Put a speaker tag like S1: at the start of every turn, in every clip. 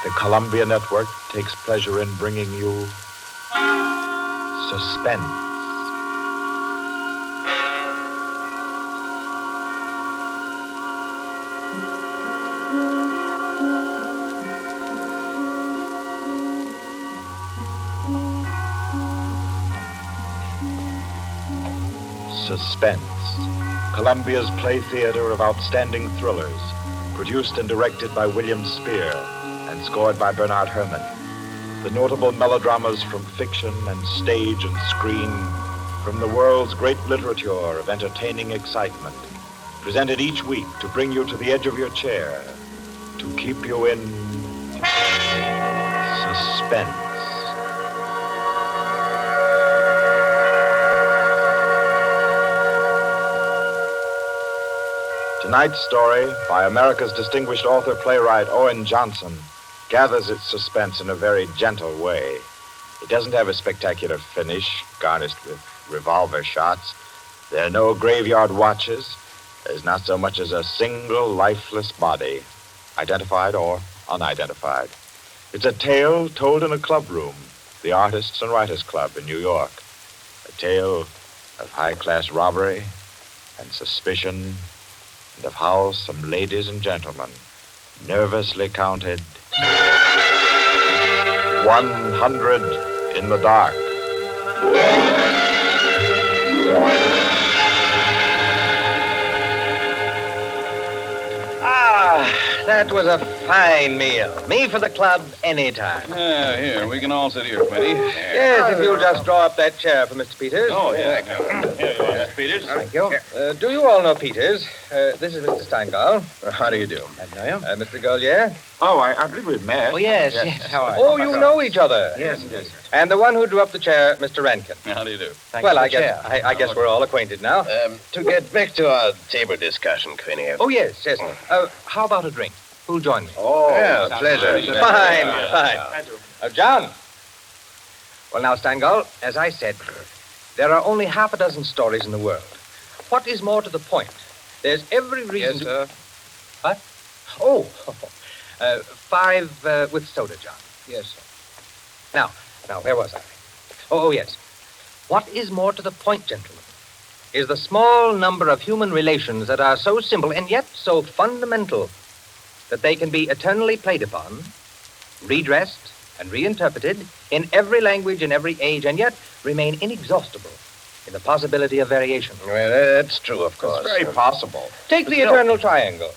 S1: the Columbia Network takes pleasure in bringing you Suspense. Suspense, Columbia's play theater of outstanding thrillers, produced and directed by William Spear and scored by Bernard Herrmann. The notable melodramas from fiction and stage and screen, from the world's great literature of entertaining excitement, presented each week to bring you to the edge of your chair, to keep you in suspense. Tonight's story, by America's distinguished author-playwright Owen Johnson, gathers its suspense in a very gentle way. It doesn't have a spectacular finish, garnished with revolver shots. There are no graveyard watches. There's not so much as a single lifeless body, identified or unidentified. It's a tale told in a club room, the Artists and Writers Club in New York. A tale of high-class robbery and suspicion, and of how some ladies and gentlemen nervously counted 100 in the dark.
S2: That was a fine meal. Me for the club anytime.
S3: Here, we can all sit here, Quinty.
S2: Yes, if you'll just draw up that chair for Mr. Peters.
S3: Oh, yeah. Here you are, Mr. Peters.
S2: Thank you. Do you all know Peters? This is Mr. Steingall.
S3: How do you do?
S2: I know you. Mr. Golier.
S1: Oh, I believe we've met.
S2: Oh, yes. How are you? Oh, you know each other.
S1: Yes.
S2: And the one who drew up the chair, Mr. Rankin.
S3: How do you do?
S2: Well, I guess we're all acquainted now.
S4: To get back to our table discussion, Quinny.
S2: Oh, yes. How about a drink? Who'll join me?
S4: Oh, yeah, pleasure.
S2: Fine. John. Well, now, Steingall, as I said, there are only half a dozen stories in the world. What is more to the point? There's every reason
S4: Yes, sir.
S2: What? Oh, 5 with soda, John.
S4: Yes, sir.
S2: Now, where was I? Oh, yes. What is more to the point, gentlemen, is the small number of human relations that are so simple and yet so fundamental that they can be eternally played upon, redressed, and reinterpreted in every language, in every age, and yet remain inexhaustible in the possibility of variation.
S4: Well, that's true, of course.
S1: It's very possible.
S2: Take the eternal triangle.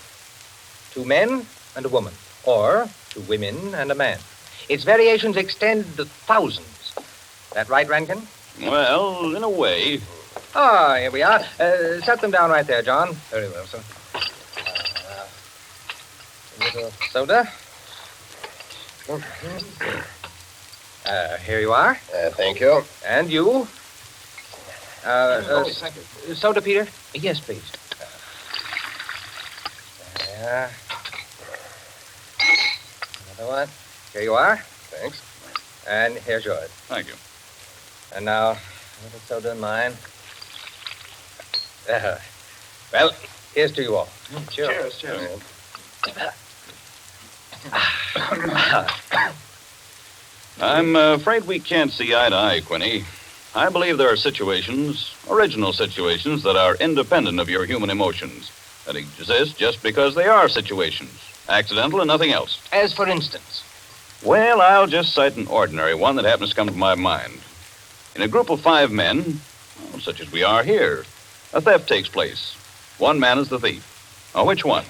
S2: 2 men and a woman, or 2 women and a man. Its variations extend to thousands. That right, Rankin?
S3: Well, in a way.
S2: Ah, here we are. Set them down right there, John.
S4: Very well, sir.
S2: A little soda. Here you are.
S4: Thank you.
S2: And you.
S4: Thank you.
S2: Soda, Peter? Yes, please. Another one. Here you are.
S4: Thanks.
S2: And here's yours.
S3: Thank you.
S2: And now, a little soda in mine. Well, here's to you all.
S1: Cheers.
S3: I'm afraid we can't see eye to eye, Quinny. I believe there are situations, original situations, that are independent of your human emotions, that exist just because they are situations, accidental and nothing else.
S2: As for instance?
S3: Well, I'll just cite an ordinary one that happens to come to my mind. In a group of 5 men, such as we are here, a theft takes place. One man is the thief. Now, which one?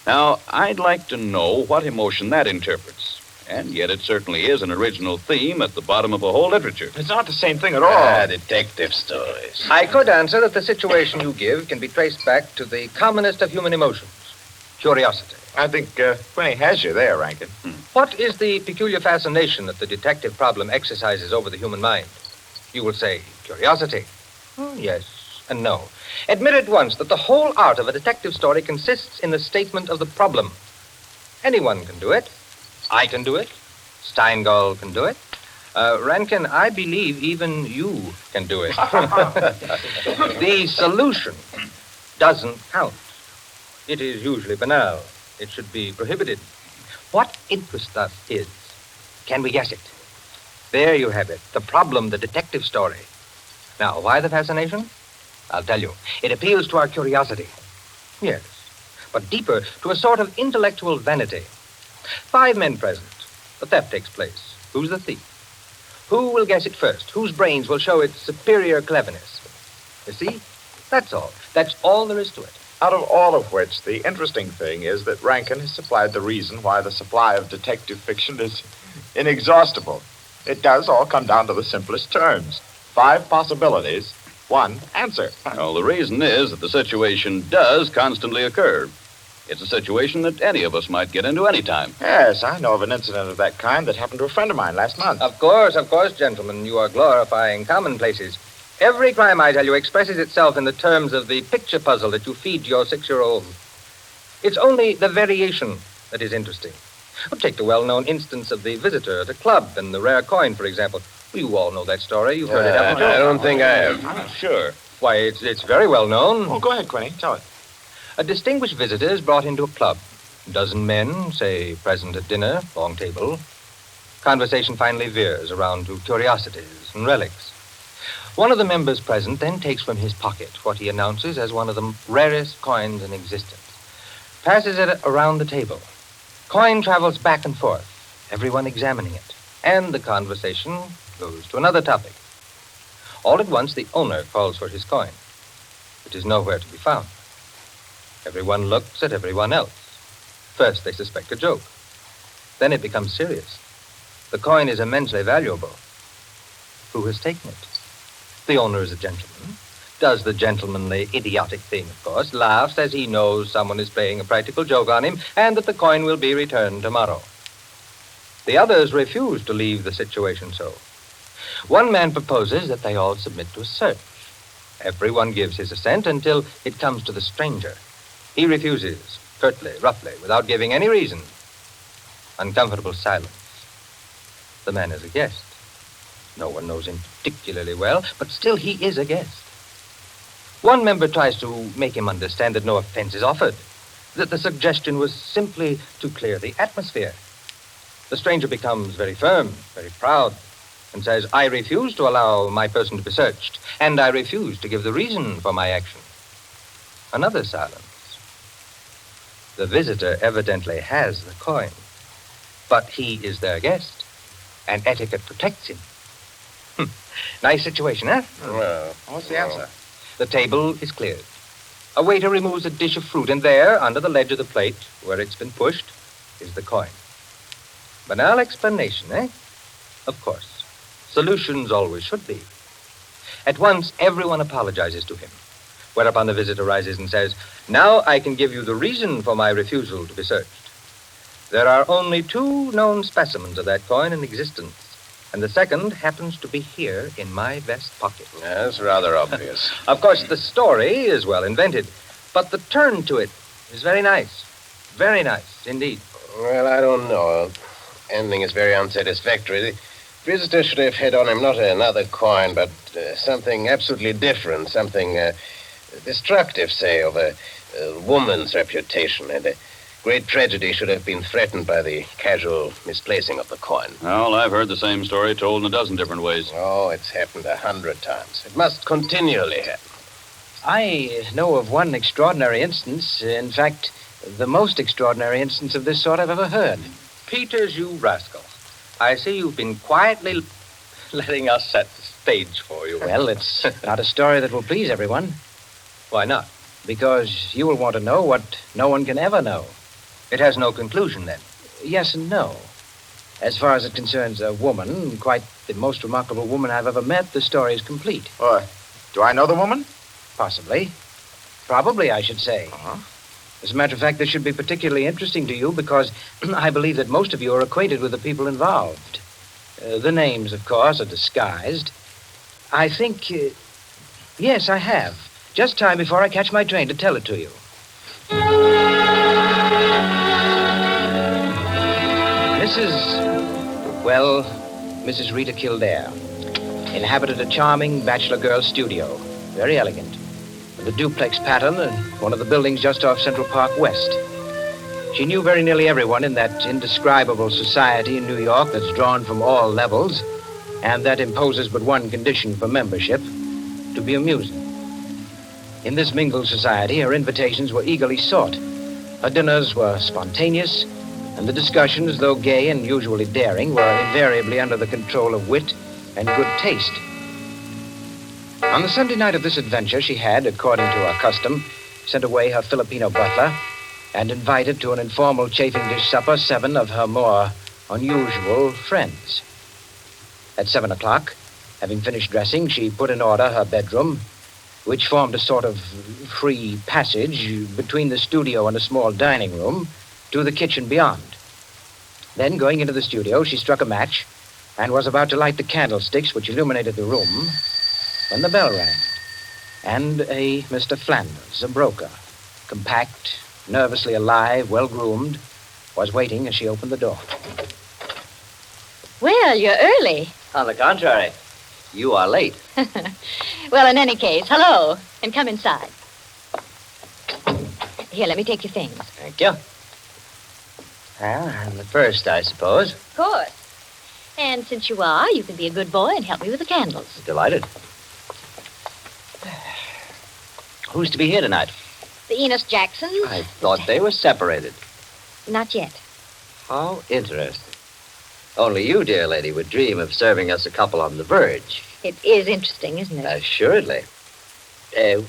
S3: Now, I'd like to know what emotion that interprets. And yet it certainly is an original theme at the bottom of a whole literature.
S1: It's not the same thing at all.
S4: Detective stories.
S2: I could answer that the situation you give can be traced back to the commonest of human emotions, curiosity.
S1: I think Quinny has you there, Rankin.
S2: What is the peculiar fascination that the detective problem exercises over the human mind? You will say, curiosity. Yes and no. Admit at once that the whole art of a detective story consists in the statement of the problem. Anyone can do it. I can do it. Steingall can do it. Rankin, I believe even you can do it. The solution doesn't count. It is usually banal. It should be prohibited. What interests us is, can we guess it? There you have it, the problem, the detective story. Now, why the fascination? I'll tell you. It appeals to our curiosity. Yes, but deeper, to a sort of intellectual vanity. 5 men present. The theft takes place. Who's the thief? Who will guess it first? Whose brains will show its superior cleverness? You see? That's all. That's all there is to it.
S1: Out of all of which, the interesting thing is that Rankin has supplied the reason why the supply of detective fiction is inexhaustible. It does all come down to the simplest terms. 5 possibilities, 1 answer.
S3: Well, the reason is that the situation does constantly occur. It's a situation that any of us might get into any time.
S1: Yes, I know of an incident of that kind that happened to a friend of mine last month.
S2: Of course, gentlemen. You are glorifying commonplaces. Every crime, I tell you, expresses itself in the terms of the picture puzzle that you feed to your 6-year-old. It's only the variation that is interesting. Well, take the well-known instance of the visitor at a club and the rare coin, for example. You all know that story. You've heard it, haven't you?
S4: I don't think I have.
S3: Sure.
S2: Why, it's very well known.
S1: Oh, go ahead, Quinny. Tell it.
S2: A distinguished visitor is brought into a club. A dozen men, say, present at dinner, long table. Conversation finally veers around to curiosities and relics. One of the members present then takes from his pocket what he announces as one of the rarest coins in existence. Passes it around the table. Coin travels back and forth, everyone examining it. And the conversation goes to another topic. All at once, the owner calls for his coin. It is nowhere to be found. Everyone looks at everyone else. First, they suspect a joke. Then it becomes serious. The coin is immensely valuable. Who has taken it? The owner is a gentleman. Does the gentlemanly, idiotic thing, of course, laughs as he knows someone is playing a practical joke on him and that the coin will be returned tomorrow. The others refuse to leave the situation so. One man proposes that they all submit to a search. Everyone gives his assent until it comes to the stranger. He refuses, curtly, roughly, without giving any reason. Uncomfortable silence. The man is a guest. No one knows him particularly well, but still he is a guest. One member tries to make him understand that no offense is offered, that the suggestion was simply to clear the atmosphere. The stranger becomes very firm, very proud, and says, I refuse to allow my person to be searched, and I refuse to give the reason for my action. Another silence. The visitor evidently has the coin, but he is their guest, and etiquette protects him. Nice situation, huh?
S4: Well,
S1: What's the answer?
S2: The table is cleared. A waiter removes a dish of fruit, and there, under the ledge of the plate, where it's been pushed, is the coin. Banal explanation, eh? Of course. Solutions always should be. At once, everyone apologizes to him, whereupon the visitor rises and says, Now I can give you the reason for my refusal to be searched. There are only 2 known specimens of that coin in existence, and the second happens to be here in my vest pocket.
S4: that's rather obvious.
S2: Of course, the story is well invented, but the turn to it is very nice. Very nice, indeed.
S4: Well, I don't know. Ending is very unsatisfactory. The visitor should have had on him not another coin, but something absolutely different, something destructive, say, of a woman's reputation. And a great tragedy should have been threatened by the casual misplacing of the coin.
S3: Well, I've heard the same story told in a dozen different ways.
S4: Oh, it's happened 100 times. It must continually happen.
S5: I know of one extraordinary instance. In fact, the most extraordinary instance of this sort I've ever heard.
S2: Peters, you rascal. I see you've been quietly letting us set the stage for you.
S5: Well, it's not a story that will please everyone,
S2: Why not?
S5: because you will want to know what no one can ever know.
S2: It has no conclusion, then.
S5: Yes and no. As far as it concerns a woman, quite the most remarkable woman I've ever met, the story is complete.
S1: Do I know the woman?
S5: Possibly. Probably, I should say.
S1: Uh-huh.
S5: As a matter of fact, this should be particularly interesting to you because I believe that most of you are acquainted with the people involved. The names, of course, are disguised. I think, yes, I have. Just time before I catch my train to tell it to you. Mrs. Rita Kildare inhabited a charming bachelor girl studio, very elegant, with a duplex pattern in one of the buildings just off Central Park West. She knew very nearly everyone in that indescribable society in New York that's drawn from all levels and that imposes but one condition for membership, to be amusing. In this mingled society, her invitations were eagerly sought. Her dinners were spontaneous, and the discussions, though gay and usually daring, were invariably under the control of wit and good taste. On the Sunday night of this adventure, she had, according to her custom, sent away her Filipino butler and invited to an informal chafing dish supper 7 of her more unusual friends. At 7 o'clock, having finished dressing, she put in order her bedroom, which formed a sort of free passage between the studio and a small dining room to the kitchen beyond. Then, going into the studio, she struck a match and was about to light the candlesticks which illuminated the room when the bell rang, and a Mr. Flanders, a broker, compact, nervously alive, well-groomed, was waiting as she opened the door.
S6: Well, you're early.
S7: On the contrary, you are late.
S6: Well, in any case, hello, and come inside. Here, let me take your things.
S7: Thank you. Well, I'm the first, I suppose.
S6: Of course. And since you are, you can be a good boy and help me with the candles.
S7: Delighted. Who's to be here tonight?
S6: The Enos Jacksons?
S7: I thought they were separated.
S6: Not yet.
S7: How interesting. Only you, dear lady, would dream of serving us a couple on the verge.
S6: It is interesting, isn't it?
S7: Assuredly.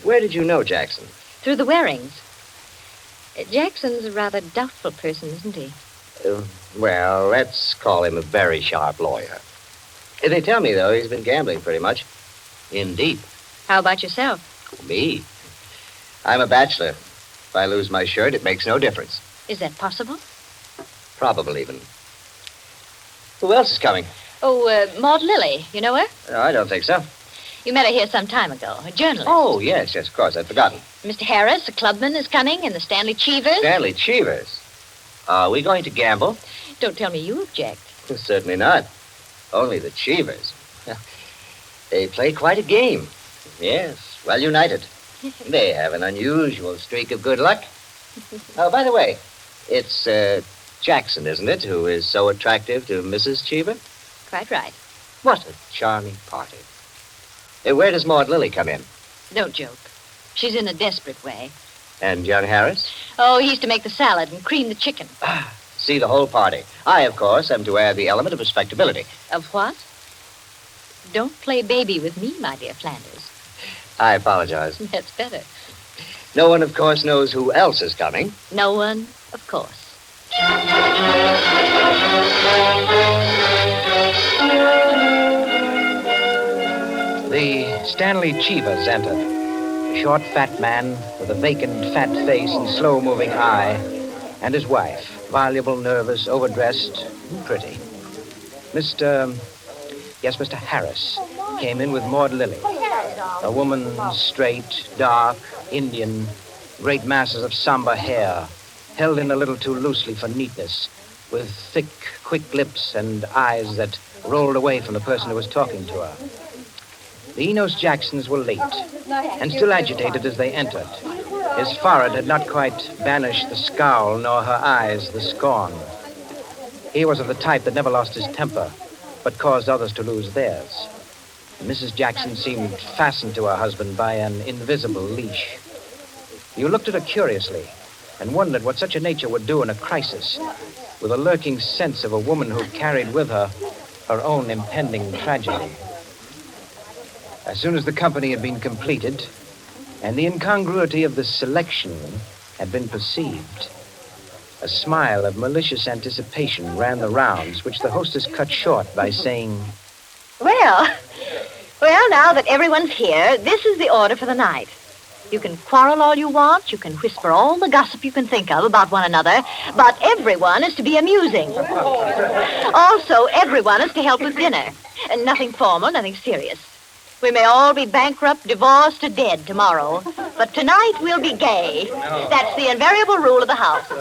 S7: Where did you know Jackson?
S6: Through the Warings. Jackson's a rather doubtful person, isn't he?
S7: Well, let's call him a very sharp lawyer. They tell me, though, he's been gambling pretty much. In deep.
S6: How about yourself?
S7: Me? I'm a bachelor. If I lose my shirt, it makes no difference.
S6: Is that possible?
S7: Probable, even. Who else is coming?
S6: Oh, Maud Lily. You know her?
S7: I don't think so.
S6: You met her here some time ago. A journalist.
S7: Oh, yes, of course. I'd forgotten.
S6: Mr. Harris, a clubman, is coming, and the Stanley Cheevers.
S7: Stanley Cheevers? Are we going to gamble?
S6: Don't tell me you object.
S7: Certainly not. Only the Cheevers. They play quite a game. Yes, well united. They have an unusual streak of good luck. Oh, by the way, it's Jackson, isn't it, who is so attractive to Mrs. Cheever?
S6: Quite right.
S7: What a charming party. Where does Maud Lily come in?
S6: Don't joke. She's in a desperate way.
S7: And young Harris?
S6: Oh, he's to make the salad and cream the chicken.
S7: See the whole party. I, of course, am to add the element of respectability.
S6: Of what? Don't play baby with me, my dear Flanders.
S7: I apologize.
S6: That's better.
S7: No one, of course, knows who else is coming.
S6: No one, of course.
S5: The Stanley Cheevers entered. A short, fat man with a vacant, fat face and slow-moving eye, and his wife, voluble, nervous, overdressed, and pretty. Mr. Harris came in with Maud Lily, a woman straight, dark, Indian, great masses of somber hair, held in a little too loosely for neatness, with thick, quick lips and eyes that rolled away from the person who was talking to her. The Enos Jacksons were late, and still agitated as they entered. His forehead had not quite banished the scowl, nor her eyes the scorn. He was of the type that never lost his temper, but caused others to lose theirs. Mrs. Jackson seemed fastened to her husband by an invisible leash. You looked at her curiously and wondered what such a nature would do in a crisis, with a lurking sense of a woman who carried with her her own impending tragedy. As soon as the company had been completed and the incongruity of the selection had been perceived, a smile of malicious anticipation ran the rounds, which the hostess cut short by saying,
S6: Well, now that everyone's here, this is the order for the night. You can quarrel all you want, you can whisper all the gossip you can think of about one another, but everyone is to be amusing. Also, everyone is to help with dinner. And nothing formal, nothing serious. We may all be bankrupt, divorced, or dead tomorrow, but tonight we'll be gay. That's the invariable rule of the house.
S2: For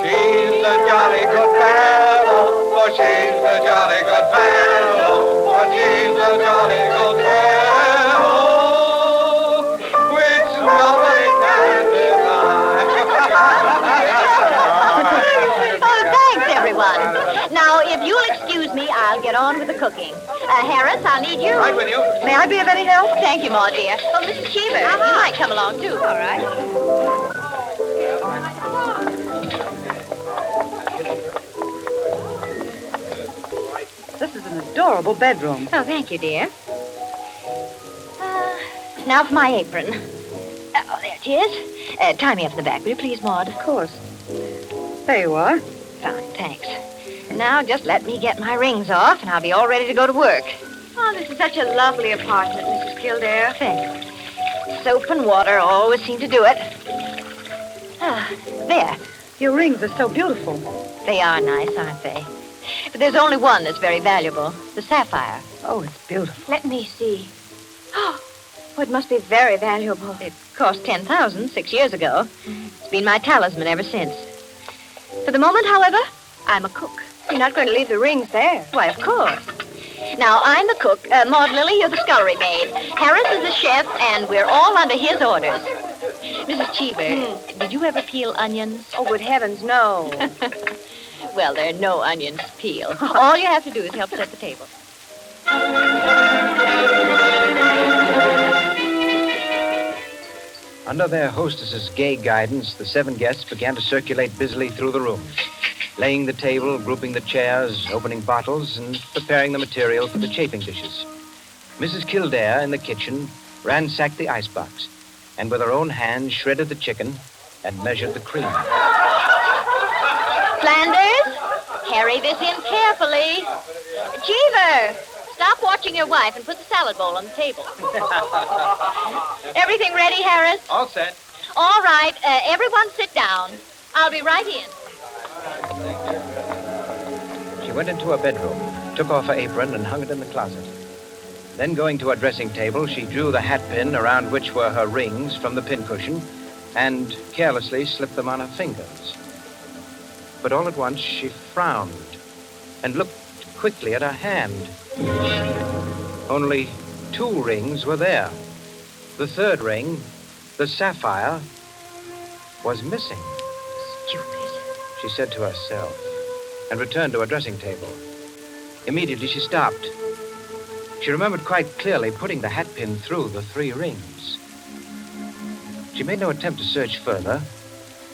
S2: she's a jolly good fellow, for she's a jolly good fellow, for she's a jolly good fellow, with
S6: get on with the cooking. Harris, I'll need you.
S2: Right with you.
S6: May I be of any help? Thank you, Maud, dear. Oh, Mrs. Cheever, you might come along, too. All right.
S8: This is an adorable bedroom.
S6: Oh, thank you, dear. Now for my apron. Oh, there it is. Tie me up in the back, will you please, Maud?
S8: Of course. There you are.
S6: Fine, thanks. Now just let me get my rings off, and I'll be all ready to go to work.
S9: Oh, this is such a lovely apartment, Mrs. Kildare.
S6: Thanks. Soap and water always seem to do it. There.
S8: Your rings are so beautiful.
S6: They are nice, aren't they? But there's only one that's very valuable, the sapphire.
S8: Oh, it's beautiful.
S9: Let me see. Oh, it must be very valuable.
S6: It cost $10,000 6 years ago. It's been my talisman ever since. For the moment, however, I'm a cook.
S9: You're not going to leave the rings there.
S6: Why, of course. Now, I'm the cook. Maud Lily, you're the scullery maid. Harris is the chef, and we're all under his orders. Mrs. Cheever, did you ever peel onions?
S9: Oh, good heavens, no.
S6: Well, there are no onions to peel. All you have to do is help set the table.
S5: Under their hostess's gay guidance, the 7 guests began to circulate busily through the room, laying the table, grouping the chairs, opening bottles, and preparing the material for the chafing dishes. Mrs. Kildare, in the kitchen, ransacked the icebox, and with her own hands shredded the chicken and measured the cream.
S6: Flanders, carry this in carefully. Cheever, stop watching your wife and put the salad bowl on the table. Everything ready, Harris?
S2: All set.
S6: All right, everyone sit down. I'll be right in.
S5: She went into her bedroom, took off her apron, and hung it in the closet. Then, going to her dressing table, she drew the hat pin around which were her rings from the pincushion and carelessly slipped them on her fingers. But all at once, she frowned and looked quickly at her hand. Only 2 rings were there. The 3rd ring, the sapphire, was missing.
S6: Stupid.
S5: She said to herself, and returned to her dressing table. Immediately, she stopped. She remembered quite clearly putting the hat pin through the 3 rings. She made no attempt to search further,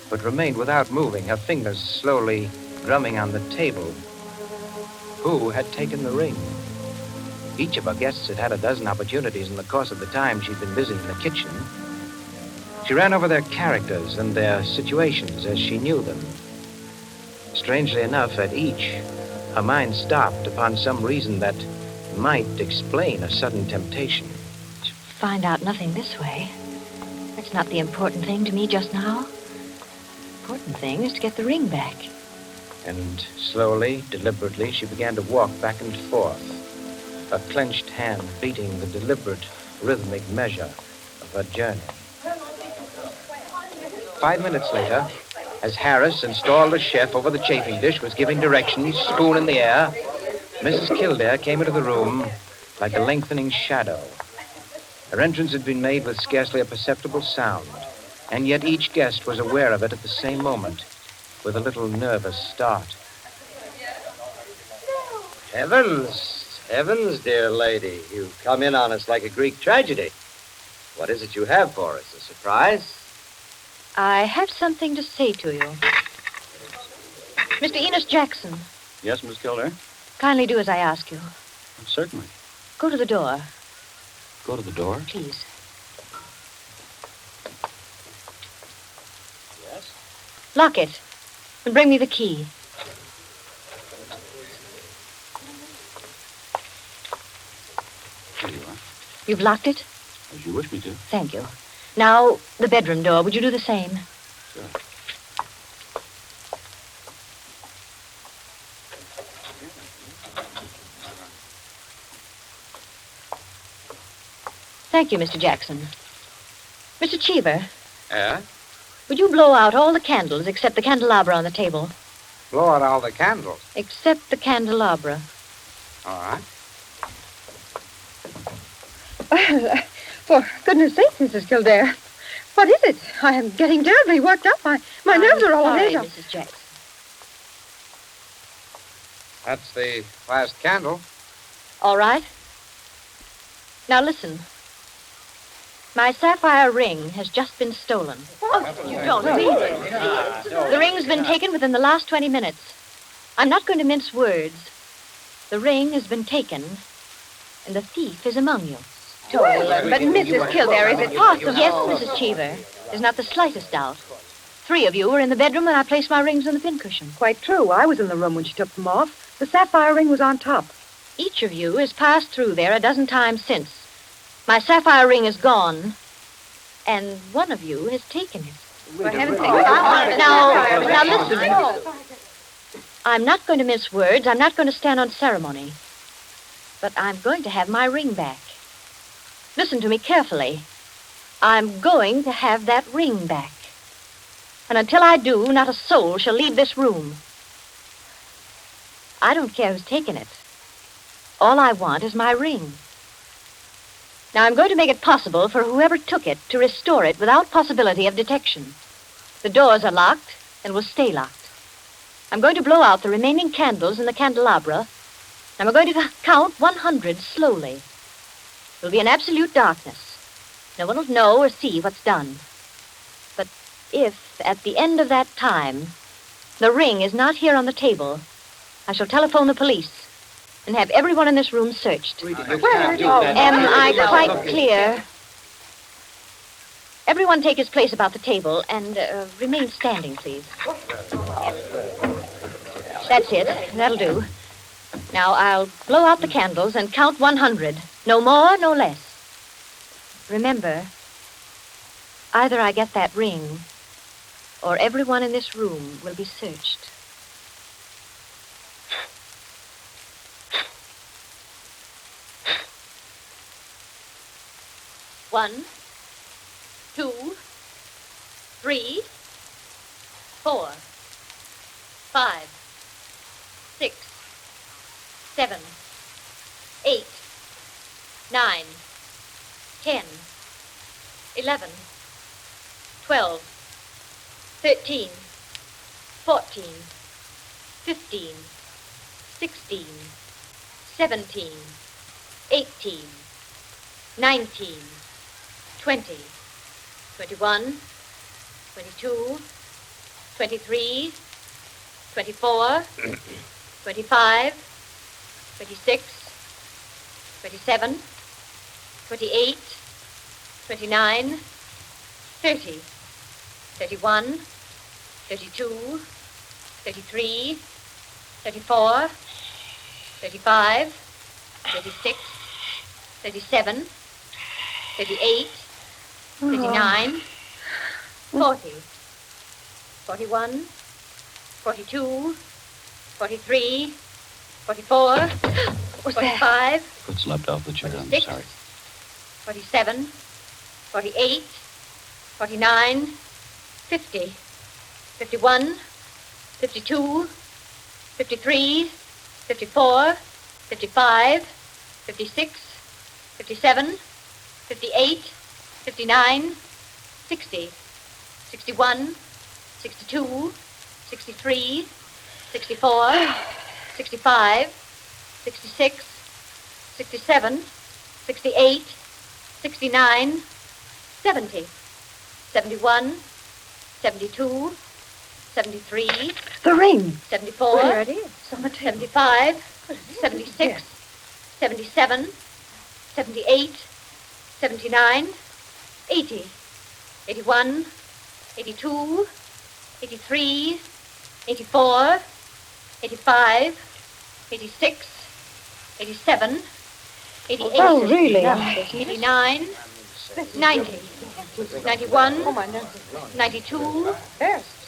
S5: but remained without moving, her fingers slowly drumming on the table. Who had taken the ring? Each of our guests had had a dozen opportunities in the course of the time she'd been busy in the kitchen. She ran over their characters and their situations as she knew them. Strangely enough, at each, her mind stopped upon some reason that might explain a sudden temptation.
S6: To find out nothing this way. That's not the important thing to me just now. The important thing is to get the ring back.
S5: And slowly, deliberately, she began to walk back and forth, her clenched hand beating the deliberate, rhythmic measure of her journey. 5 minutes later, as Harris, installed as chef over the chafing dish, was giving directions, spoon in the air, Mrs. Kildare came into the room like a lengthening shadow. Her entrance had been made with scarcely a perceptible sound, and yet each guest was aware of it at the same moment, with a little nervous start.
S7: Heavens, heavens, dear lady. You've come in on us like a Greek tragedy. What is it you have for us? A surprise?
S6: I have something to say to you. Mr. Enos Jackson,
S3: Yes, Miss Kildare?
S6: kindly do as I ask you.
S3: Certainly.
S6: Go to the door,
S3: Go to the door.
S6: please.
S3: Yes?
S6: Lock it, and bring me the key.
S3: Here you are.
S6: You've locked it?
S3: As you wish me to.
S6: Thank you. Now, the bedroom door. Would you do the same?
S3: Sure.
S6: Thank you, Mr. Jackson. Mr. Cheever,
S2: Yeah?
S6: would you blow out all the candles except the candelabra on the table?
S2: Blow out all the candles.
S6: Except the candelabra.
S2: All right.
S8: For goodness sake, Mrs. Kildare. What is it? I am getting terribly worked up. My nerves are all
S6: Sorry,
S8: a hazel.
S6: Mrs. Jackson.
S10: That's the last candle.
S6: All right. Now listen. My sapphire ring has just been stolen.
S9: You don't mean it.
S6: The ring's been taken within the last 20 minutes. I'm not going to mince words. The ring has been taken, and the thief is among you.
S8: But Mrs. Kildare, is it possible?
S6: Yes, Mrs. Cheever. There's not the slightest doubt. 3 of you were in the bedroom when I placed my rings on the pincushion.
S8: Quite true. I was in the room when she took them off. The sapphire ring was on top.
S6: Each of you has passed through there a dozen times since. My sapphire ring is gone, and one of you has taken it.
S8: For heaven's sake.
S6: Now listen. I'm not going to mince words. I'm not going to stand on ceremony. But I'm going to have my ring back. Listen to me carefully. I'm going to have that ring back. And until I do, not a soul shall leave this room. I don't care who's taken it. All I want is my ring. Now, I'm going to make it possible for whoever took it to restore it without possibility of detection. The doors are locked and will stay locked. I'm going to blow out the remaining candles in the candelabra, and we're going to count 100 slowly. There'll be an absolute darkness. No one will know or see what's done. But if, at the end of that time, the ring is not here on the table, I shall telephone the police and have everyone in this room searched. Am I quite clear? Everyone take his place about the table and remain standing, please. That's it. That'll do. Now, I'll blow out the candles and count 100. No more, no less. Remember, either I get that ring, or everyone in this room will be searched. One, 2, 3, 4, 5, 6, 7, 8, 9, 10, 11, 12, 13, 14, 15, 16, 17, 18, 19, 20, 21, 22, 23, 24, 25, 26, 27, 28, 29, 30, 31, 32, 33, 34, 35, 36, 37, 38, 39, 40, 41, 42, 43, 44, 45,
S3: Foot's leapt off the chair. I'm
S6: 46,
S3: sorry.
S6: 47, 48, 49, 50, 51, 52, 53, 54, 55, 56, 57, 58, 59, 60, 61, 62, 63, 64, 65, 66, 67, 68, 69, 70, 71, 72, 73,
S8: The ring.
S6: 74,
S8: There it is.
S6: 75, 76, 77, 78, 79, 80, 81, 82, 83, 84, 85, 86, 87, 88,
S8: Oh, really?
S6: 89, 90, 91, 92,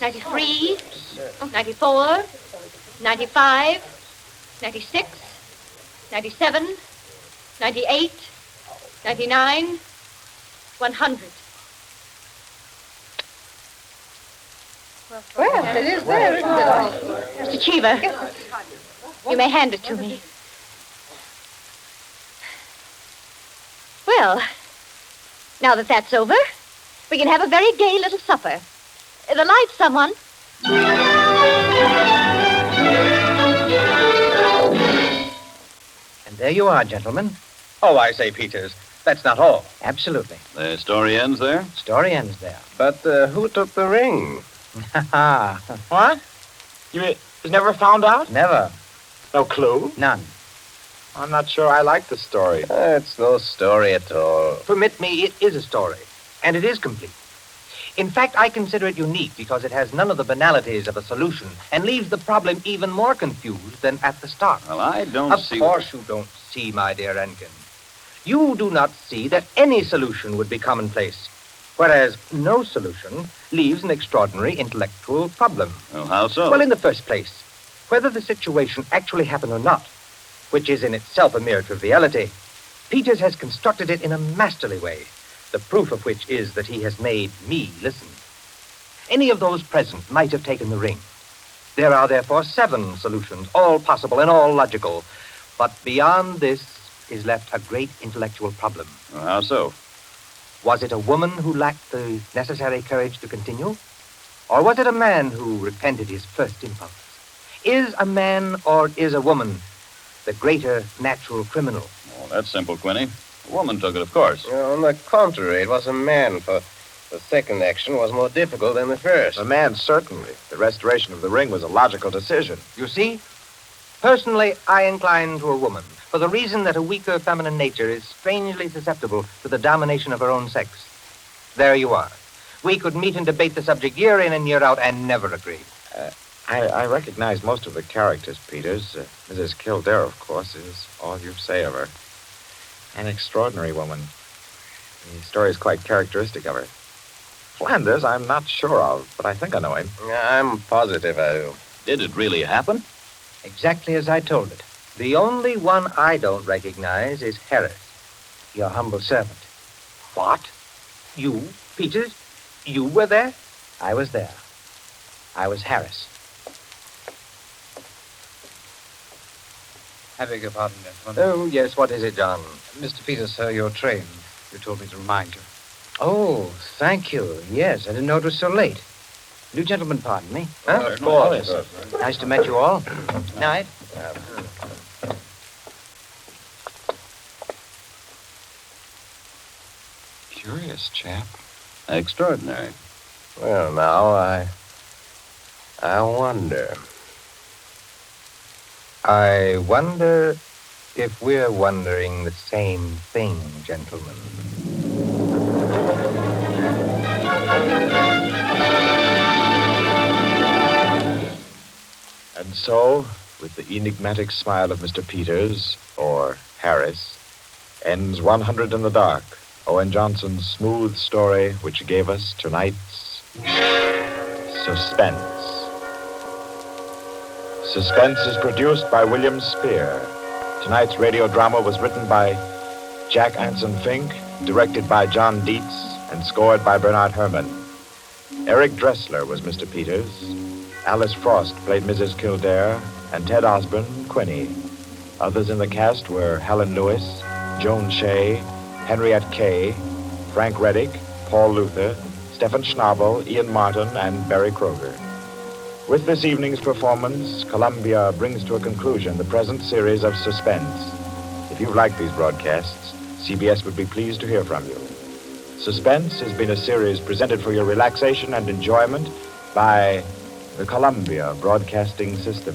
S6: 93, 94, 95, 96, 97, 98, 99, 100.
S8: Well, it is there, isn't it?
S6: Mr. Cheever, you may hand it to me. Well, now that that's over, we can have a very gay little supper. The lights, someone.
S5: There you are, gentlemen.
S2: Oh, I say, Peters, that's not all.
S5: Absolutely.
S3: The story ends there?
S5: Story ends there.
S4: But who took the ring?
S5: Ha
S1: What? You never found out?
S5: Never.
S1: No clue?
S5: None.
S1: I'm not sure I like the story.
S4: It's no story at all.
S2: Permit me, it is a story, and it is complete. In fact, I consider it unique because it has none of the banalities of a solution and leaves the problem even more confused than at the start.
S3: Well, I don't
S2: Of
S3: see...
S2: course you don't see, my dear Enkin. You do not see that any solution would be commonplace, whereas no solution leaves an extraordinary intellectual problem.
S3: Well, how so?
S2: Well, in the first place, whether the situation actually happened or not, which is in itself a mere triviality, Peters has constructed it in a masterly way, the proof of which is that he has made me listen. Any of those present might have taken the ring. There are therefore 7 solutions, all possible and all logical. But beyond this is left a great intellectual problem.
S3: Well, how so?
S2: Was it a woman who lacked the necessary courage to continue? Or was it a man who repented his first impulse? Is a man or is a woman the greater natural criminal?
S3: Oh, that's simple, Quinny. A woman took it, of course.
S4: On the contrary, it was a man, for the second action was more difficult than the first.
S1: A man, certainly. The restoration of the ring was a logical decision.
S2: You see? Personally, I incline to a woman, for the reason that a weaker feminine nature is strangely susceptible to the domination of her own sex. There you are. We could meet and debate the subject year in and year out and never agree.
S1: I recognize most of the characters, Peters. Mrs. Kildare, of course, is all you say of her. An extraordinary woman. The story is quite characteristic of her. Flanders, I'm not sure of, but I think I know him.
S4: I'm positive I do.
S3: Did it really happen?
S5: Exactly as I told it.
S2: The only one I don't recognize is Harris.
S5: Your humble servant.
S2: What? You, Peters? You were there?
S5: I was there. I was Harris.
S10: I beg your pardon, gentlemen.
S2: Oh, yes, what is it, John?
S10: Mr. Peters, sir, your train. You told me to remind you.
S5: Oh, thank you. Yes, I didn't know it was so late. You gentlemen pardon me.
S2: Huh?
S3: Of course.
S5: Nice to meet you all. Night.
S1: Curious chap.
S3: Extraordinary.
S4: Well, now, I wonder.
S2: I wonder if we're wondering the same thing, gentlemen.
S1: And so, with the enigmatic smile of Mr. Peters, or Harris, ends 100 in the Dark, Owen Johnson's smooth story which gave us tonight's Suspense. Suspense is produced by William Spear. Tonight's radio drama was written by Jack Anson Fink, directed by John Dietz, and scored by Bernard Herrmann. Eric Dressler was Mr. Peters. Alice Frost played Mrs. Kildare, and Ted Osborne, Quinny. Others in the cast were Helen Lewis, Joan Shea, Henriette Kay, Frank Reddick, Paul Luther, Stephen Schnabel, Ian Martin, and Barry Kroger. With this evening's performance, Columbia brings to a conclusion the present series of Suspense. If you've liked these broadcasts, CBS would be pleased to hear from you. Suspense has been a series presented for your relaxation and enjoyment by the Columbia Broadcasting System.